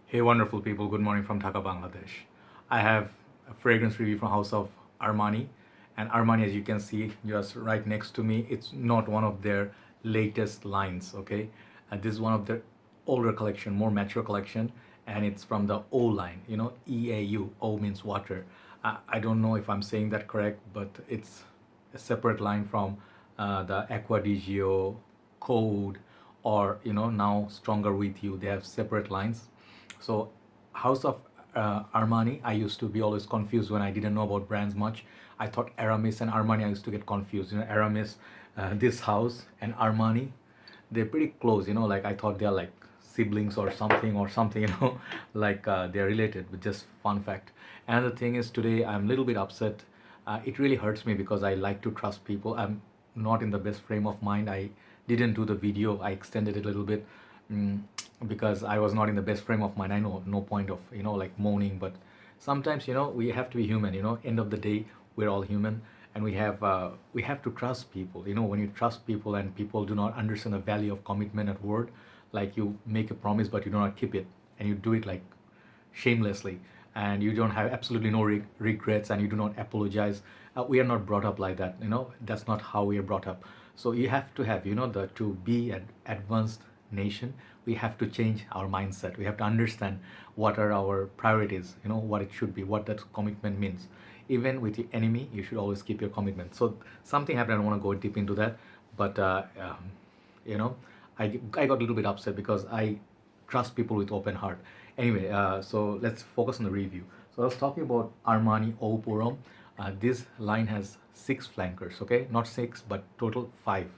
Hey, wonderful people. Good morning from Dhaka, Bangladesh. I have a fragrance review from House of Armani. And Armani, as you can see, just right next to me, it's not one of their latest lines, okay? This is one of their older collection, more mature collection. And it's from the O line, EAU. O means water. I don't know if I'm saying that correct, but it's a separate line from the Aqua di Gio, Code, or now Stronger With You. They have separate lines. So House of Armani, I used to be always confused when I didn't know about brands much. I thought Aramis and Armani, I used to get confused. Aramis, this house, and Armani, they're pretty close. Like I thought they're like siblings or something. Like they're related. But just fun fact. And the thing is, today I'm a little bit upset. It really hurts me because I like to trust people. I'm not in the best frame of mind. I didn't do the video. I extended it a little bit mm, because I was not in the best frame of mind. I know no point of like moaning, but sometimes we have to be human. End of the day, we're all human, and we have to trust people. When you trust people and people do not understand the value of commitment at word, like you make a promise but you do not keep it, and you do it like shamelessly, and you don't have absolutely no regrets, and you do not apologize. We are not brought up like that. That's not how we are brought up. So you have to have the to be an advanced nation, we have to change our mindset. We have to understand what are our priorities, what it should be, what that commitment means. Even with the enemy, you should always keep your commitment. So something happened, I don't want to go deep into that, but you know I got a little bit upset because I trust people with open heart. Anyway, so let's focus on the review. So I was talking about Armani Eau. This line has 6 flankers, okay? Not 6, but total 5.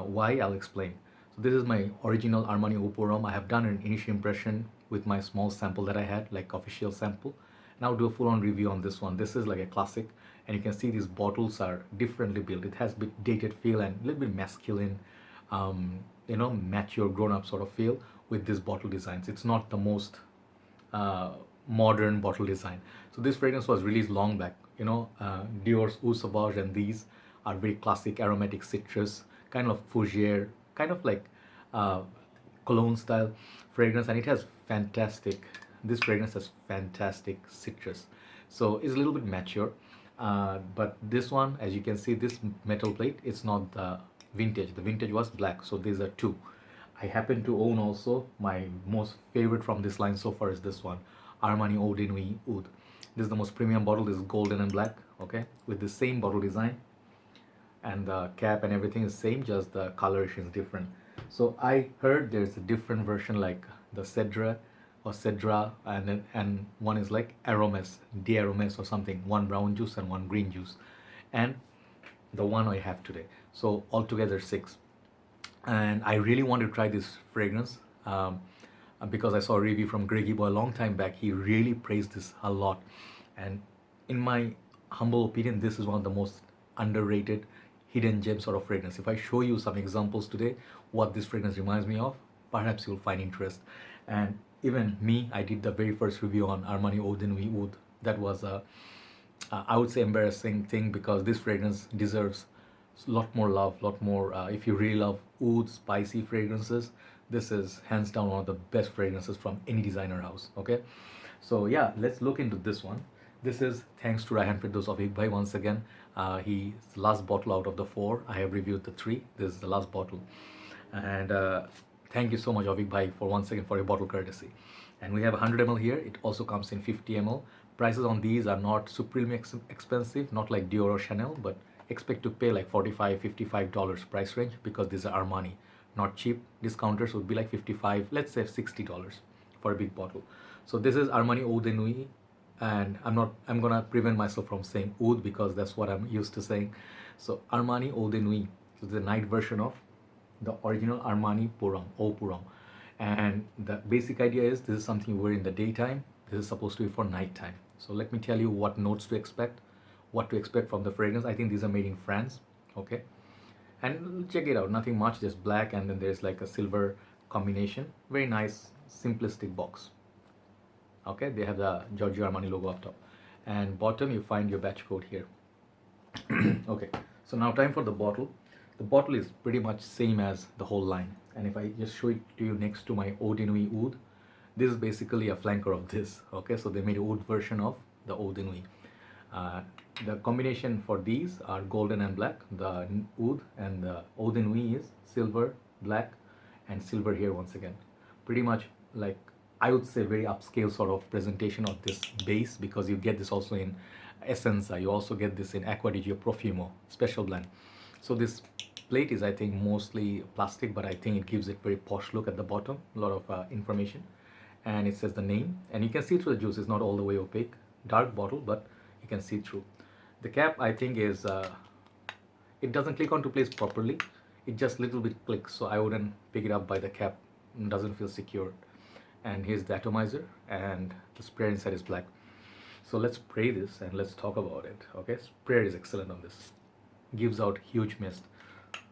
Why? I'll explain. So this is my original Armani Eau. I have done an initial impression with my small sample that I had, like official sample. Now do a full-on review on this one. This is like a classic, and you can see these bottles are differently built. It has a bit dated feel and a little bit masculine, mature, grown-up sort of feel with these bottle designs. It's not the most uh, modern bottle design. So this fragrance was released long back. Dior's Eau Sauvage, and these are very classic aromatic citrus, kind of fougere, kind of like uh, cologne style fragrance, and it has fantastic. This fragrance has fantastic citrus, so it's a little bit mature. But this one, as you can see, this metal plate, it's not the vintage. The vintage was black, so these are two. I happen to own also my most favorite from this line so far is this one, Armani Eau De Nuit Oud. This is the most premium bottle. This is golden and black, okay, with the same bottle design, and the cap and everything is same, just the coloration is different. So I heard there's a different version like the Cedra or Cedra, and one is like Aromas, de Aromas or something, one brown juice and one green juice, and the one I have today. So altogether 6. And I really want to try this fragrance because I saw a review from Greggy Boy a long time back. He really praised this a lot, and in my humble opinion, this is one of the most underrated hidden gem sort of fragrance. If I show you some examples today, what this fragrance reminds me of, perhaps you'll find interest. And even me, I did the very first review on Armani Eau De Nuit Oud. That was a I would say embarrassing thing because this fragrance deserves a lot more love, lot more. If you really love oud, spicy fragrances, this is hands down one of the best fragrances from any designer house. Okay, so yeah, let's look into this one. This is thanks to Raihan Firdaus Auveek bhai once again. He's last bottle out of the 4. I have reviewed the 3. This is the last bottle, and thank you so much Auveek bhai for once again for your bottle courtesy. And we have 100 ml here. It also comes in 50 ml. Prices on these are not supremely expensive, not like Dior or Chanel, but expect to pay like $45, $55 price range because these are Armani, not cheap. Discounters would be like 55, let's say $60 for a big bottle. So this is Armani Eau De Nuit, and I'm gonna prevent myself from saying oud because that's what I'm used to saying. So Armani Eau De Nuit, so the night version of the original Armani Eau Purong. And the basic idea is this is something you wear in the daytime. This is supposed to be for nighttime. So let me tell you what notes to expect, what to expect from the fragrance. I think these are made in France, okay? And check it out, nothing much, just black, and then there's like a silver combination. Very nice, simplistic box. Okay, they have the Giorgio Armani logo up top. And bottom, you find your batch code here. Okay, so now time for the bottle. The bottle is pretty much same as the whole line. And if I just show it to you next to my Eau De Nuit Oud, This is basically a flanker of this. Okay, so they made a wood version of the Eau De Nuit. Uh, the combination for these are golden and black. The oud and the Eau De Nuit is silver, black, and silver here once again. Pretty much like, I would say, very upscale sort of presentation of this base, because you get this also in Essence. You also get this in Acqua di Gio Profumo special blend. So this plate is, I think, mostly plastic, but I think it gives it very posh look at the bottom. A lot of information, and it says the name, and you can see through the juice. It's not all the way opaque, dark bottle, but you can see through. The cap, I think, is it doesn't click onto place properly. It just little bit clicks, so I wouldn't pick it up by the cap. It doesn't feel secure. And here's the atomizer, and the sprayer inside is black. So let's spray this and let's talk about it. Okay, sprayer is excellent on this. Gives out huge mist.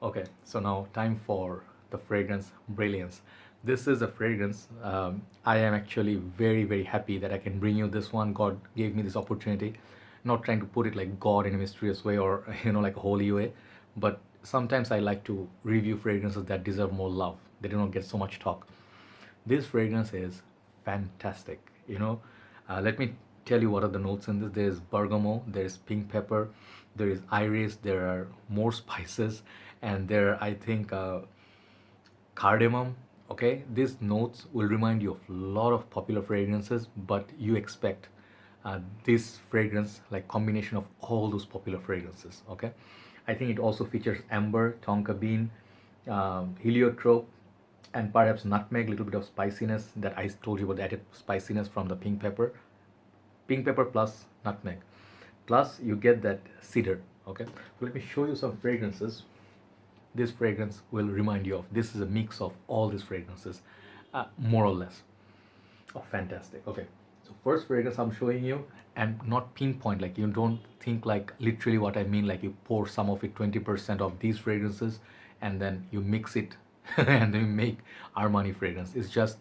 Okay, so now time for the fragrance brilliance. This is a fragrance. I am actually very, very happy that I can bring you this one. God gave me this opportunity. Not trying to put it like God in a mysterious way, or like a holy way, but sometimes I like to review fragrances that deserve more love. They do not get so much talk. This fragrance is fantastic. Let me tell you what are the notes in this. There is bergamot, there is pink pepper, there is iris, there are more spices, and there are, I think, cardamom. Okay, these notes will remind you of a lot of popular fragrances, but you expect this fragrance like combination of all those popular fragrances. Okay, I think it also features amber, tonka bean, heliotrope, and perhaps nutmeg, little bit of spiciness that I told you about, the added spiciness from the pink pepper plus nutmeg, plus you get that cedar. Okay, so let me show you some fragrances. This fragrance will remind you of, this is a mix of all these fragrances, more or less. Oh, fantastic. Okay, so first fragrance I'm showing you, and not pinpoint, like you don't think like literally what I mean, like you pour some of it, 20% of these fragrances, and then you mix it and then you make Armani fragrance. It's just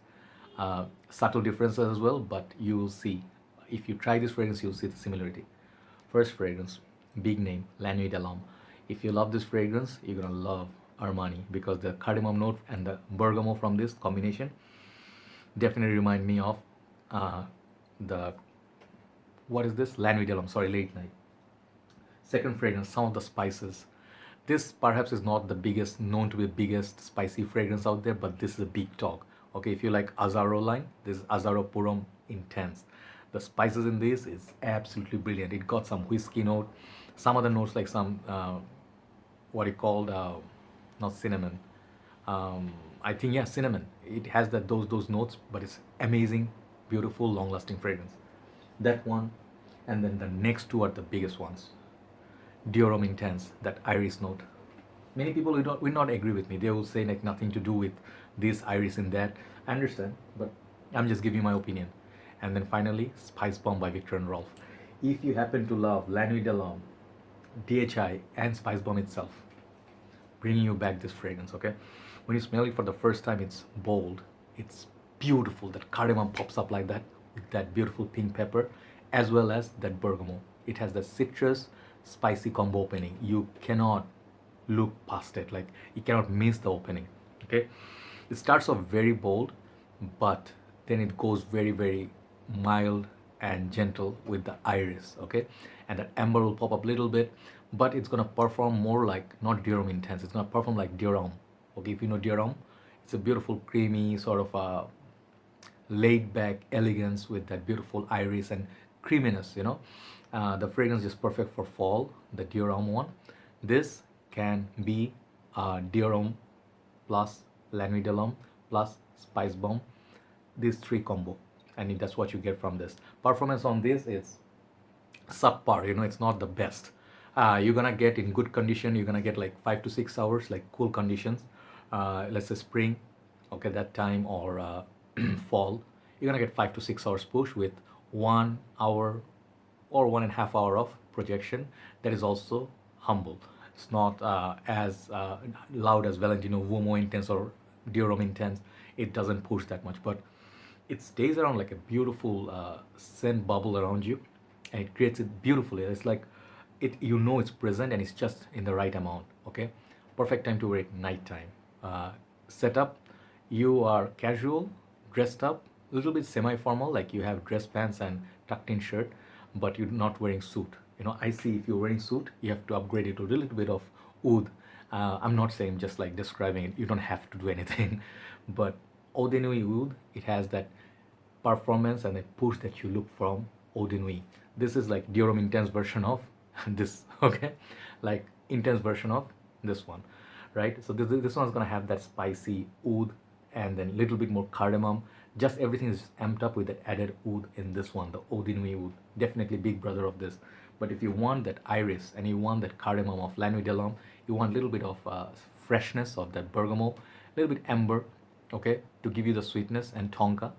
subtle differences as well, but you will see. If you try this fragrance, you'll see the similarity. First fragrance, big name, La Nuit de l'Homme. If you love this fragrance, you're gonna love Armani, because the cardamom note and the bergamot from this combination definitely remind me of the, what is this? La Nuit de l'Homme, sorry, Late Night. Second fragrance, some of the spices. This perhaps is not the biggest, known to be the biggest spicy fragrance out there, but this is a big talk. Okay, if you like Azzaro line, this is Azzaro Purum Intense. The spices in this is absolutely brilliant. It got some whiskey note, some other notes like some what you called not cinnamon. I think, yeah, cinnamon. It has that those notes, but it's amazing, beautiful, long-lasting fragrance. That one, and then the next two are the biggest ones. Diorum Intense, that iris note. Many people will not agree with me. They will say like nothing to do with this iris in that. I understand, but I'm just giving my opinion. And then finally, Spicebomb by Viktor and Rolf. If you happen to love La Nuit de l'Homme, DHI, and Spicebomb itself, bringing you back this fragrance, okay? When you smell it for the first time, it's bold, it's beautiful. That cardamom pops up like that with that beautiful pink pepper, as well as that bergamot. It has that citrus, spicy combo opening. You cannot look past it. Like, you cannot miss the opening, okay? It starts off very bold, but then it goes very, very mild and gentle with the iris, okay? And that amber will pop up a little bit, but it's gonna perform more like, not Diorum Intense, it's gonna perform like Diorum. Okay, if you know Diorum, it's a beautiful, creamy, sort of a laid back elegance with that beautiful iris and creaminess, the fragrance is perfect for fall, the Diorum one. This can be Diorum plus La Nuit de l'Homme plus Spicebomb, these three combo, and that's what you get from this. Performance on this is subpar, it's not the best. You're gonna get in good condition, you're gonna get like 5 to 6 hours, like cool conditions, let's say spring, okay, that time, or fall, you're gonna get 5 to 6 hours push with 1 hour or 1.5 hour of projection. That is also humble. It's not as loud as Valentino Uomo Intense or Diorum Intense. It doesn't push that much, but it stays around like a beautiful scent bubble around you, and it creates it beautifully. It's like it's present, and it's just in the right amount. Okay, perfect time to wear it nighttime. Setup, you are casual, dressed up, a little bit semi-formal, like you have dress pants and tucked in shirt, but you're not wearing suit. You know, I see if you're wearing suit, you have to upgrade it to a little bit of oud. I'm not saying, just like describing it, you don't have to do anything, but Eau De Nuit oud, it has that performance and a push that you look from Eau De Nuit. This is like Dior Intense version of this, okay? Like intense version of this one, right? So this one's gonna have that spicy oud and then little bit more cardamom. Just everything is amped up with that added oud in this one, the Eau De Nuit oud. Definitely big brother of this. But if you want that iris and you want that cardamom of La Nuit de l'Homme, you want a little bit of freshness of that bergamot, a little bit amber, okay, to give you the sweetness and tonka.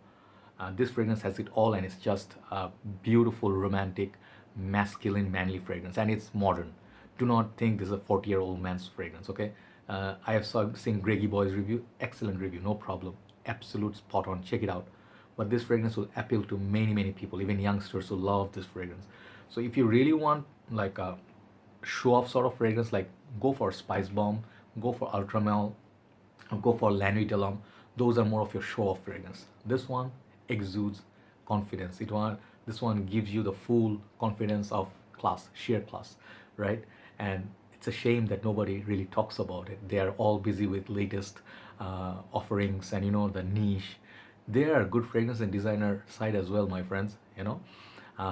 This fragrance has it all, and it's just a beautiful, romantic, masculine, manly fragrance, and it's modern. Do not think this is a 40-year-old man's fragrance, okay? I have seen Greggy Boy's review, excellent review, no problem, absolute spot on, check it out. But this fragrance will appeal to many, many people, even youngsters who love this fragrance. So if you really want like a show-off sort of fragrance, like go for Spice Bomb, go for Ultramel, go for La Nuit de l'Homme. Those are more of your show-off fragrance. This one exudes confidence. This one gives you the full confidence of class, sheer class, right? And it's a shame that nobody really talks about it. They are all busy with latest offerings and the niche. There are good fragrance and designer side as well, my friends.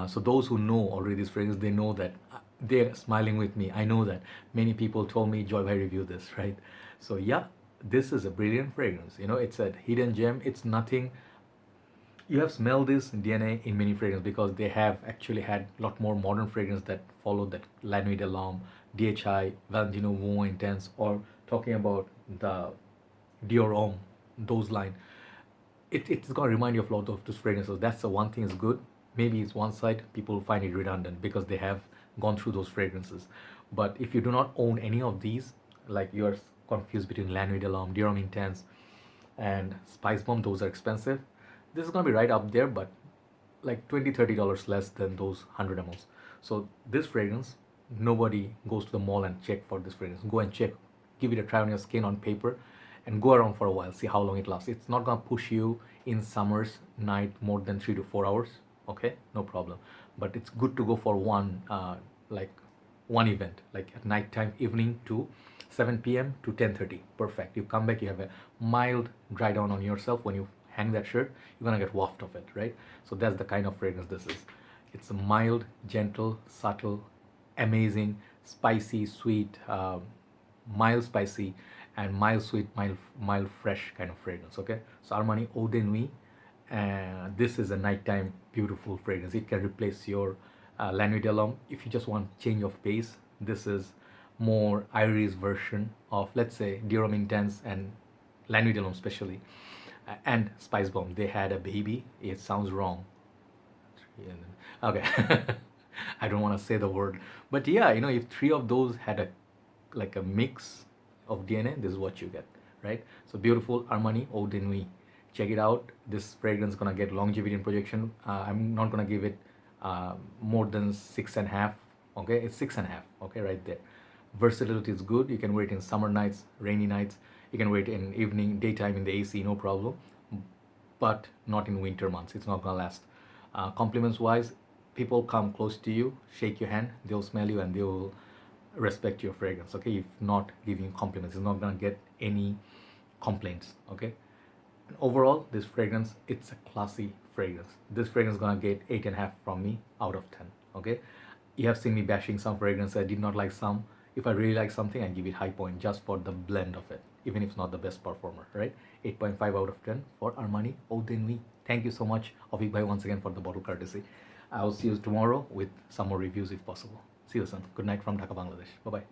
So those who know already this fragrance, they know that they're smiling with me. I know that many people told me, Joy, I review this, right? So yeah, this is a brilliant fragrance. It's a hidden gem. It's nothing. You have smelled this DNA in many fragrances because they have actually had a lot more modern fragrance that followed that La Nuit de l'Homme, DHI, Valentino Vuitton Intense, or talking about the Dior Homme, those line. It's gonna remind you of a lot of those fragrances. That's the one thing is good. Maybe it's one side, people find it redundant because they have gone through those fragrances. But if you do not own any of these, like you're confused between La Nuit de l'Homme, Dior Homme Intense, and Spice Bomb, those are expensive. This is gonna be right up there, but like $20-$30 less than those 100 mls. So this fragrance, nobody goes to the mall and check for this fragrance. Go and check, give it a try on your skin on paper, and go around for a while. See how long it lasts. It's not gonna push you in summer's night more than 3 to 4 hours. Okay, no problem. But it's good to go for one event, like at night time, evening to 7 p.m. to 10:30. Perfect. You come back, you have a mild dry down on yourself. When you hang that shirt, you're gonna get waft of it, right? So that's the kind of fragrance this is. It's a mild, gentle, subtle, amazing, spicy, sweet, mild spicy, and mild sweet, mild fresh kind of fragrance. Okay, so Armani Eau De Nuit, and this is a nighttime beautiful fragrance. It can replace your La Nuit de l'Homme if you just want change of pace. This is more iris version of, let's say, Dior Homme Intense and La Nuit de l'Homme especially, and Spice Bomb. They had a baby. It sounds wrong. Okay. I don't want to say the word, but yeah, if three of those had a mix of DNA, this is what you get, right? So beautiful Armani Eau De Nuit. Check it out. This fragrance gonna get longevity and projection. I'm not gonna give it more than 6.5. Okay, it's 6.5. Okay, right there. Versatility is good. You can wear it in summer nights, rainy nights. You can wear it in evening, daytime in the AC, no problem. But not in winter months. It's not gonna last. Compliments wise, people come close to you, shake your hand, they'll smell you and they'll respect your fragrance. Okay, if not giving you compliments, it's not gonna get any complaints. Okay. Overall, this fragrance, it's a classy fragrance. This fragrance is gonna get 8.5 from me out of 10. Okay, you have seen me bashing some fragrance. I did not like some. If I really like something, I give it high point just for the blend of it, even if it's not the best performer, right? 8.5 out of 10 for Armani Eau De Nuit. Thank you so much, Auveek bhai, once again for the bottle courtesy. I will see you tomorrow with some more reviews if possible. See you soon. Good night from Dhaka, Bangladesh. Bye bye.